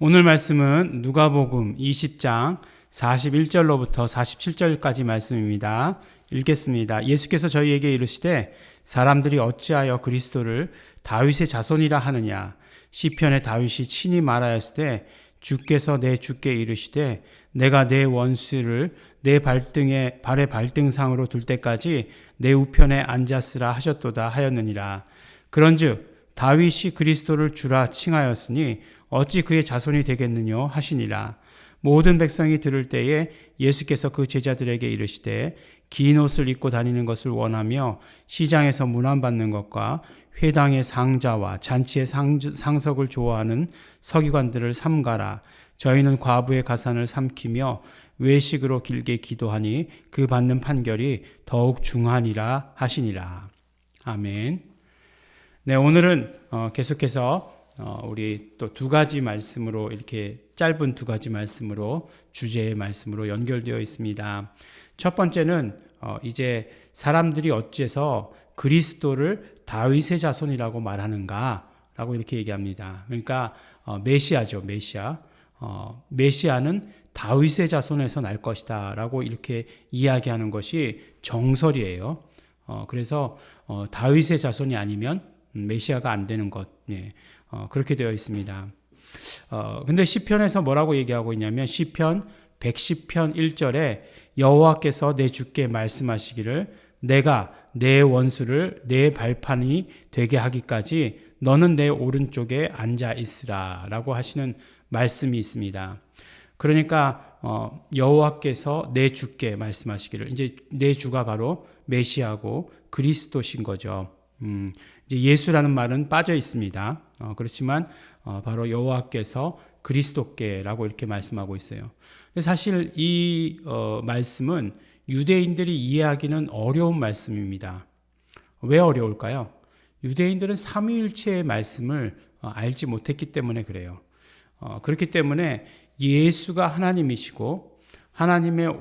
오늘 말씀은 누가복음 20장 41절로부터 47절까지 말씀입니다. 읽겠습니다. 예수께서 저희에게 이르시되 사람들이 어찌하여 그리스도를 다윗의 자손이라 하느냐. 시편에 다윗이 친히 말하였을 때 주께서 내 주께 이르시되 내가 내 원수를 내 발의 발등상으로 둘 때까지 내 우편에 앉았으라 하셨도다 하였느니라. 그런즉 다윗이 그리스도를 주라 칭하였으니 어찌 그의 자손이 되겠느냐 하시니라. 모든 백성이 들을 때에 예수께서 그 제자들에게 이르시되 긴 옷을 입고 다니는 것을 원하며 시장에서 문안받는 것과 회당의 상자와 잔치의 상석을 좋아하는 서기관들을 삼가라. 저희는 과부의 가산을 삼키며 외식으로 길게 기도하니 그 받는 판결이 더욱 중하니라 하시니라. 아멘. 네, 오늘은 계속해서 우리 또 두 가지 말씀으로 이렇게 짧은 두 가지 말씀으로 주제의 말씀으로 연결되어 있습니다. 첫 번째는 이제 사람들이 어째서 그리스도를 다윗의 자손이라고 말하는가라고 이렇게 얘기합니다. 그러니까 메시아죠, 메시아. 메시아는 다윗의 자손에서 날 것이다라고 이렇게 이야기하는 것이 정설이에요. 그래서 다윗의 자손이 아니면 메시아가 안 되는 것, 그렇게 되어 있습니다. 근데 시편에서 뭐라고 얘기하고 있냐면 시편 110편 1절에 여호와께서 내 주께 말씀하시기를 내가 내 원수를 내 발판이 되게 하기까지 너는 내 오른쪽에 앉아 있으라 라고 하시는 말씀이 있습니다. 그러니까 여호와께서 내 주께 말씀하시기를, 이제 내 주가 바로 메시아고 그리스도신 거죠. 이제 예수라는 말은 빠져 있습니다. 그렇지만 바로 여호와께서 그리스도께라고 이렇게 말씀하고 있어요. 근데 사실 이 말씀은 유대인들이 이해하기는 어려운 말씀입니다. 왜 어려울까요? 유대인들은 삼위일체의 말씀을 알지 못했기 때문에 그래요. 그렇기 때문에 예수가 하나님이시고 하나님의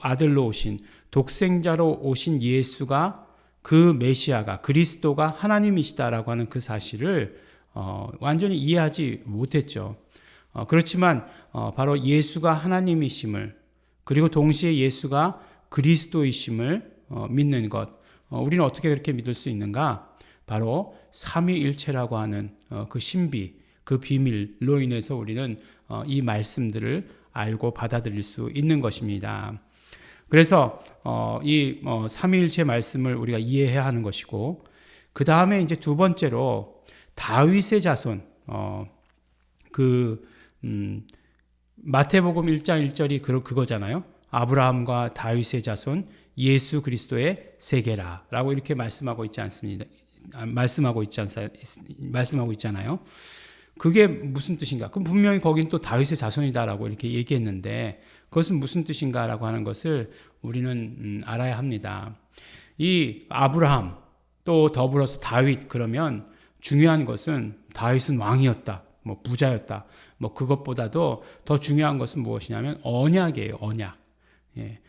아들로 오신 독생자로 오신 예수가 그 메시아가 그리스도가 하나님이시다라고 하는 그 사실을 완전히 이해하지 못했죠. 그렇지만 바로 예수가 하나님이심을 그리고 동시에 예수가 그리스도이심을 믿는 것, 우리는 어떻게 그렇게 믿을 수 있는가? 바로 삼위일체라고 하는 그 신비, 그 비밀로 인해서 우리는 이 말씀들을 알고 받아들일 수 있는 것입니다. 그래서 이 삼위일체 말씀을 우리가 이해해야 하는 것이고, 그 다음에 이제 두 번째로 다윗의 자손, 마태복음 1장 1절이 그거잖아요. 아브라함과 다윗의 자손 예수 그리스도의 세계라라고 이렇게 말씀하고 있지 않습니다. 말씀하고 있잖아요. 그게 무슨 뜻인가? 그럼 분명히 거긴 또 다윗의 자손이다라고 이렇게 얘기했는데 그것은 무슨 뜻인가라고 하는 것을 우리는 알아야 합니다. 이 아브라함 또 더불어서 다윗, 그러면 중요한 것은 다윗은 왕이었다, 부자였다. 그것보다도 더 중요한 것은 무엇이냐면 언약이에요. 언약.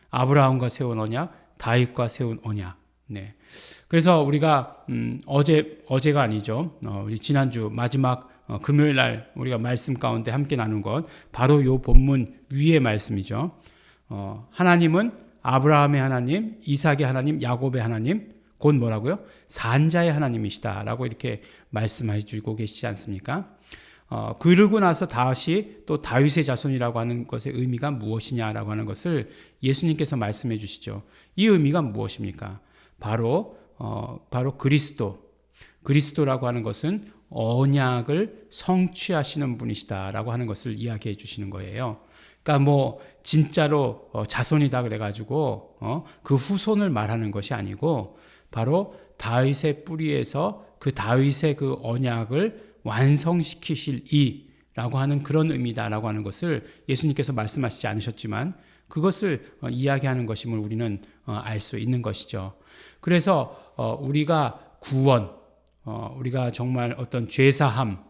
아브라함과 세운 언약, 다윗과 세운 언약. 그래서 우리가 어제가 아니죠. 우리 지난주 마지막 금요일 날 우리가 말씀 가운데 함께 나눈 것, 바로 요 본문 위의 말씀이죠. 하나님은 아브라함의 하나님, 이삭의 하나님, 야곱의 하나님, 곧 뭐라고요? 산자의 하나님이시다라고 이렇게 말씀해 주고 계시지 않습니까? 그러고 나서 다시 또 다윗의 자손이라고 하는 것의 의미가 무엇이냐라고 하는 것을 예수님께서 말씀해 주시죠. 이 의미가 무엇입니까? 바로 그리스도라고 하는 것은 언약을 성취하시는 분이시다라고 하는 것을 이야기해 주시는 거예요. 그러니까 진짜로 자손이다 그래가지고 그 후손을 말하는 것이 아니고 바로 다윗의 뿌리에서 그 다윗의 그 언약을 완성시키실 이라고 하는 그런 의미다라고 하는 것을 예수님께서 말씀하시지 않으셨지만 그것을 이야기하는 것임을 우리는 알 수 있는 것이죠. 그래서 우리가 구원, 우리가 정말 어떤 죄사함,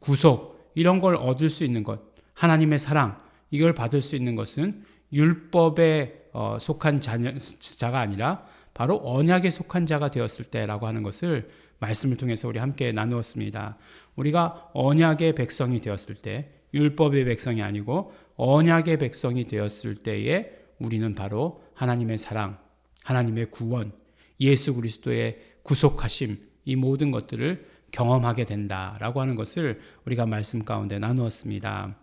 구속 이런 걸 얻을 수 있는 것, 하나님의 사랑, 이걸 받을 수 있는 것은 율법에 속한 자가 아니라 바로 언약에 속한 자가 되었을 때라고 하는 것을 말씀을 통해서 우리 함께 나누었습니다. 우리가 언약의 백성이 되었을 때, 율법의 백성이 아니고 언약의 백성이 되었을 때에 우리는 바로 하나님의 사랑, 하나님의 구원, 예수 그리스도의 구속하심, 이 모든 것들을 경험하게 된다라고 하는 것을 우리가 말씀 가운데 나누었습니다.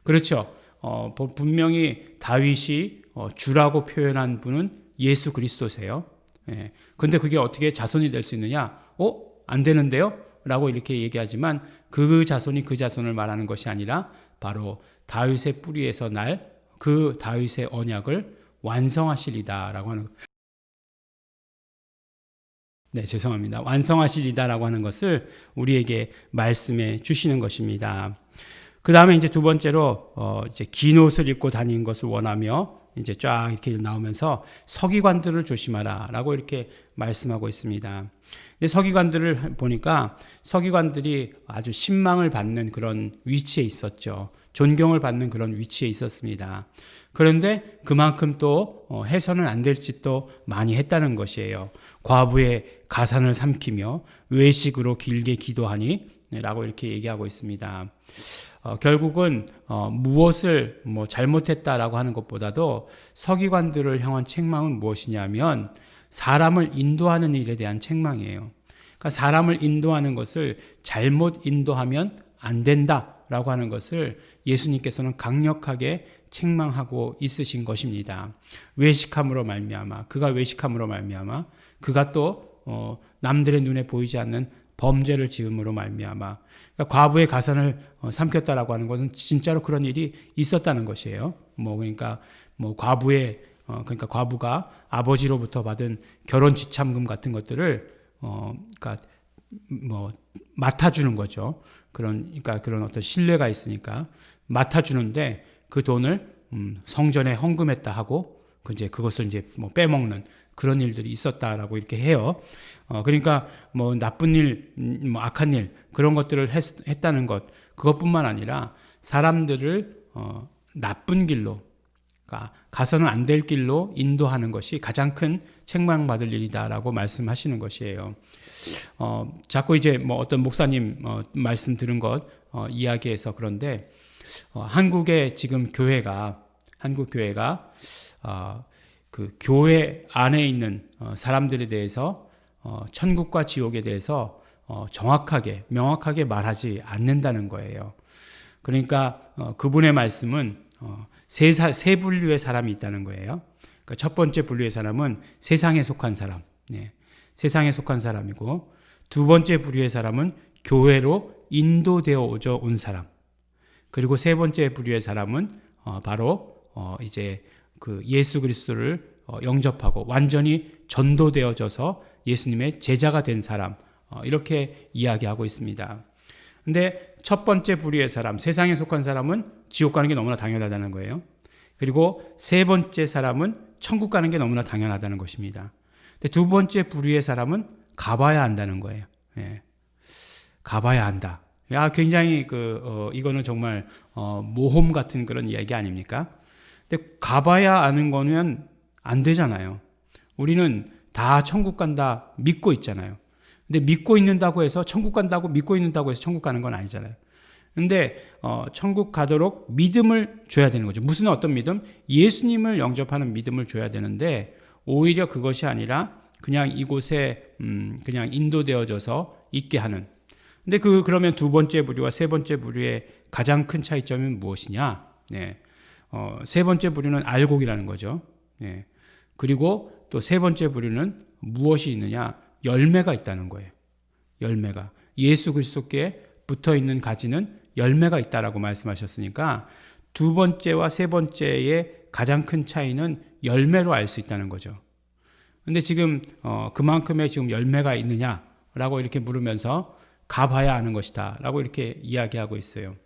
그렇죠. 분명히 다윗이 주라고 표현한 분은 예수 그리스도세요. 예. 근데 그게 어떻게 자손이 될 수 있느냐? 안 되는데요? 라고 이렇게 얘기하지만 그 자손이 그 자손을 말하는 것이 아니라 바로 다윗의 뿌리에서 날 그 다윗의 언약을 완성하시리다라고 하는 죄송합니다. 완성하시리다라고 하는 것을 우리에게 말씀해 주시는 것입니다. 그 다음에 이제 두 번째로 이제 긴 옷을 입고 다니는 것을 원하며 이제 쫙 이렇게 나오면서 서기관들을 조심하라라고 이렇게 말씀하고 있습니다. 근데 서기관들을 보니까 서기관들이 아주 신망을 받는 그런 위치에 있었죠. 존경을 받는 그런 위치에 있었습니다. 그런데 그만큼 또 해서는 안 될 짓도 많이 했다는 것이에요. 과부의 가산을 삼키며 외식으로 길게 기도하니 라고 이렇게 얘기하고 있습니다. 결국은 무엇을 잘못했다라고 하는 것보다도 서기관들을 향한 책망은 무엇이냐면 사람을 인도하는 일에 대한 책망이에요. 그러니까 사람을 인도하는 것을 잘못 인도하면 안 된다라고 하는 것을 예수님께서는 강력하게 책망하고 있으신 것입니다. 외식함으로 말미암아 그가 외식함으로 말미암아 그가 또 남들의 눈에 보이지 않는 범죄를 지음으로 말미암아 그러니까 과부의 가산을 삼켰다라고 하는 것은 진짜로 그런 일이 있었다는 것이에요. 그러니까 과부의 그러니까 과부가 아버지로부터 받은 결혼 지참금 같은 것들을 그러니까 맡아주는 거죠. 그러니까 그런 어떤 신뢰가 있으니까 맡아주는데 그 돈을 성전에 헌금했다 하고 이제 그것을 이제 빼먹는 그런 일들이 있었다라고 이렇게 해요. 그러니까 나쁜 일, 악한 일 그런 것들을 했다는 것 그것뿐만 아니라 사람들을 나쁜 길로 가서는 안 될 길로 인도하는 것이 가장 큰 책망받을 일이다라고 말씀하시는 것이에요. 자꾸 이제 어떤 목사님 말씀 들은 것 이야기해서 그런데 한국의 지금 한국 교회가 그 교회 안에 있는 사람들에 대해서 천국과 지옥에 대해서 정확하게 명확하게 말하지 않는다는 거예요. 그러니까 그분의 말씀은 세 분류의 사람이 있다는 거예요. 그러니까 첫 번째 분류의 사람은 세상에 속한 사람, 세상에 속한 사람이고 두 번째 부류의 사람은 교회로 인도되어 온 사람. 그리고 세 번째 부류의 사람은 바로 이제 그 예수 그리스도를 영접하고 완전히 전도되어져서 예수님의 제자가 된 사람 이렇게 이야기하고 있습니다. 근데 첫 번째 부류의 사람, 세상에 속한 사람은 지옥 가는 게 너무나 당연하다는 거예요. 그리고 세 번째 사람은 천국 가는 게 너무나 당연하다는 것입니다. 근데 두 번째 부류의 사람은 가봐야 한다는 거예요. 가봐야 한다. 굉장히 이거는 정말 모험 같은 그런 이야기 아닙니까? 근데 가봐야 아는 거면 안 되잖아요. 우리는 다 천국 간다 믿고 있잖아요. 근데 믿고 있는다고 해서 천국 간다고 믿고 있는다고 해서 천국 가는 건 아니잖아요. 근데 천국 가도록 믿음을 줘야 되는 거죠. 무슨 어떤 믿음? 예수님을 영접하는 믿음을 줘야 되는데 오히려 그것이 아니라 그냥 이곳에 그냥 인도되어져서 있게 하는. 근데 그러면 두 번째 부류와 세 번째 부류의 가장 큰 차이점은 무엇이냐? 세 번째 부류는 알곡이라는 거죠. 그리고 또 세 번째 부류는 무엇이 있느냐? 열매가 있다는 거예요. 열매가. 예수 그리스도께 붙어 있는 가지는 열매가 있다라고 말씀하셨으니까 두 번째와 세 번째의 가장 큰 차이는 열매로 알 수 있다는 거죠. 근데 지금 그만큼의 지금 열매가 있느냐라고 이렇게 물으면서 가봐야 아는 것이다 라고 이렇게 이야기하고 있어요.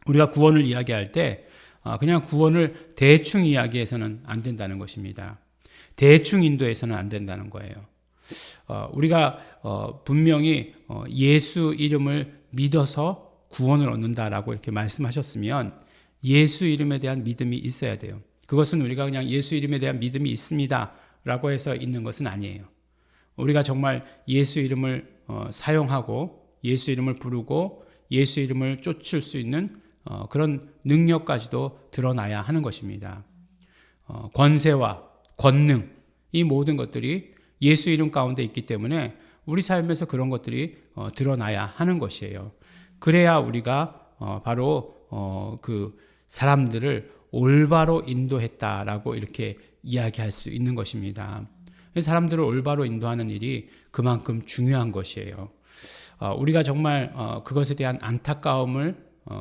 우리가 구원을 이야기할 때 그냥 구원을 대충 이야기해서는 안 된다는 것입니다. 대충 인도해서는 안 된다는 거예요. 우리가 분명히 예수 이름을 믿어서 구원을 얻는다라고 이렇게 말씀하셨으면 예수 이름에 대한 믿음이 있어야 돼요. 그것은 우리가 그냥 예수 이름에 대한 믿음이 있습니다 라고 해서 있는 것은 아니에요. 우리가 정말 예수 이름을 사용하고 예수 이름을 부르고 예수 이름을 쫓을 수 있는 그런 능력까지도 드러나야 하는 것입니다. 권세와 권능, 이 모든 것들이 예수 이름 가운데 있기 때문에 우리 삶에서 그런 것들이 드러나야 하는 것이에요. 그래야 우리가 바로 그 사람들을 올바로 인도했다라고 이렇게 이야기할 수 있는 것입니다. 사람들을 올바로 인도하는 일이 그만큼 중요한 것이에요. 우리가 정말 그것에 대한 안타까움을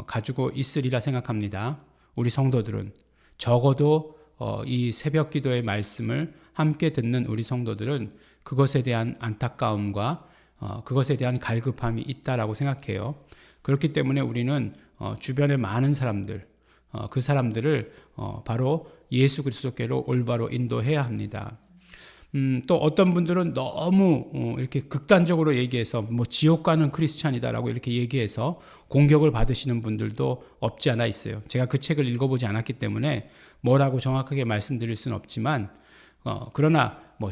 가지고 있으리라 생각합니다. 우리 성도들은 적어도 이 새벽 기도의 말씀을 함께 듣는 우리 성도들은 그것에 대한 안타까움과 그것에 대한 갈급함이 있다라고 생각해요. 그렇기 때문에 우리는 주변의 많은 사람들, 그 사람들을 바로 예수 그리스도께로 올바로 인도해야 합니다. 또 어떤 분들은 너무 이렇게 극단적으로 얘기해서 뭐 지옥 가는 크리스찬이다라고 이렇게 얘기해서 공격을 받으시는 분들도 없지 않아 있어요. 제가 그 책을 읽어보지 않았기 때문에 뭐라고 정확하게 말씀드릴 수는 없지만 그러나 뭐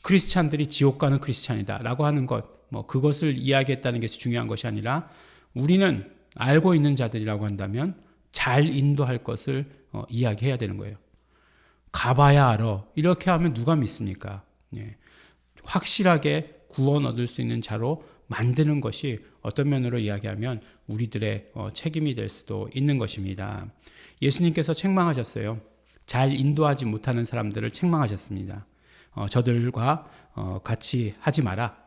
크리스찬들이 지옥 가는 크리스찬이다라고 하는 것, 뭐 그것을 이야기했다는 것이 중요한 것이 아니라 우리는 알고 있는 자들이라고 한다면 잘 인도할 것을 이야기해야 되는 거예요. 가봐야 알아. 이렇게 하면 누가 믿습니까? 확실하게 구원 얻을 수 있는 자로 만드는 것이 어떤 면으로 이야기하면 우리들의 책임이 될 수도 있는 것입니다. 예수님께서 책망하셨어요. 잘 인도하지 못하는 사람들을 책망하셨습니다. 저들과 같이 하지 마라.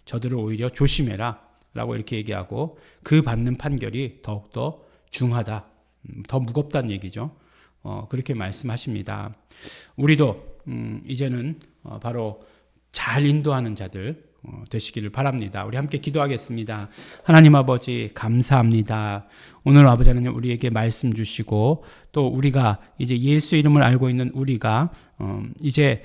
저들을 오히려 조심해라. 라고 이렇게 얘기하고 그 받는 판결이 더욱더 중하다. 더 무겁다는 얘기죠. 그렇게 말씀하십니다. 우리도 이제는 바로 잘 인도하는 자들 되시기를 바랍니다. 우리 함께 기도하겠습니다. 하나님 아버지 감사합니다. 오늘 아버지 하나님 우리에게 말씀 주시고 또 우리가 이제 예수 이름을 알고 있는 우리가 이제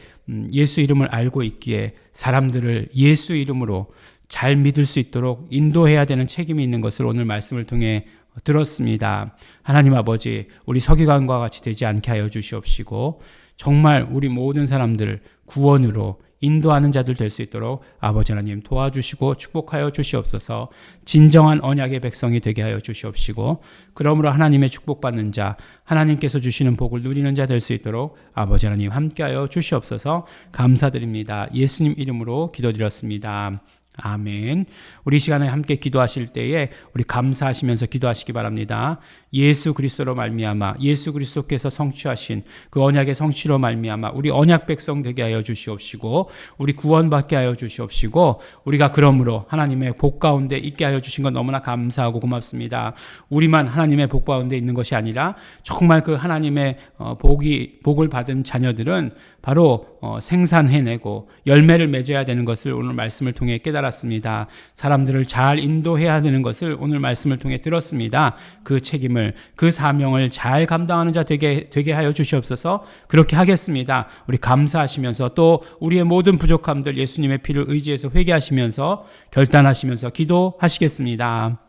예수 이름을 알고 있기에 사람들을 예수 이름으로 잘 믿을 수 있도록 인도해야 되는 책임이 있는 것을 오늘 말씀을 통해 들었습니다. 하나님 아버지, 우리 서기관과 같이 되지 않게 하여 주시옵시고 정말 우리 모든 사람들을 구원으로 인도하는 자들 될 수 있도록 아버지 하나님 도와주시고 축복하여 주시옵소서. 진정한 언약의 백성이 되게 하여 주시옵시고 그러므로 하나님의 축복받는 자, 하나님께서 주시는 복을 누리는 자 될 수 있도록 아버지 하나님 함께하여 주시옵소서. 감사드립니다. 예수님 이름으로 기도드렸습니다. 아멘. 우리 시간에 함께 기도하실 때에 우리 감사하시면서 기도하시기 바랍니다. 예수 그리스도로 말미암아 예수 그리스도께서 성취하신 그 언약의 성취로 말미암아 우리 언약 백성 되게 하여 주시옵시고 우리 구원받게 하여 주시옵시고 우리가 그러므로 하나님의 복 가운데 있게 하여 주신 것 너무나 감사하고 고맙습니다. 우리만 하나님의 복 가운데 있는 것이 아니라 정말 그 하나님의 복을 받은 자녀들은 바로 생산해내고 열매를 맺어야 되는 것을 오늘 말씀을 통해 깨달았습니다. 사람들을 잘 인도해야 되는 것을 오늘 말씀을 통해 들었습니다. 그 책임을, 그 사명을 잘 감당하는 자 되게 하여 주시옵소서. 그렇게 하겠습니다. 우리 감사하시면서 또 우리의 모든 부족함들 예수님의 피를 의지해서 회개하시면서 결단하시면서 기도하시겠습니다.